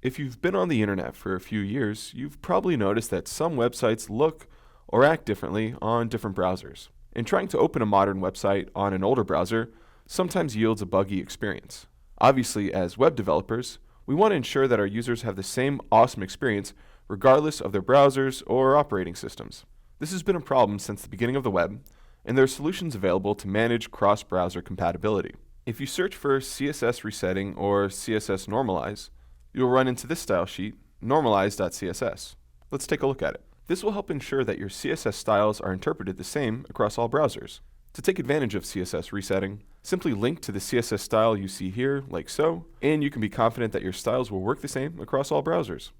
If you've been on the internet for a few years, you've probably noticed that some websites look or act differently on different browsers. And trying to open a modern website on an older browser sometimes yields a buggy experience. Obviously, as web developers, we want to ensure that our users have the same awesome experience regardless of their browsers or operating systems. This has been a problem since the beginning of the web, and there are solutions available to manage cross-browser compatibility. If you search for CSS resetting or CSS normalize, you'll run into this style sheet, normalize.css. Let's take a look at it. This will help ensure that your CSS styles are interpreted the same across all browsers. To take advantage of CSS resetting, simply link to the CSS style you see here, like so, and you can be confident that your styles will work the same across all browsers.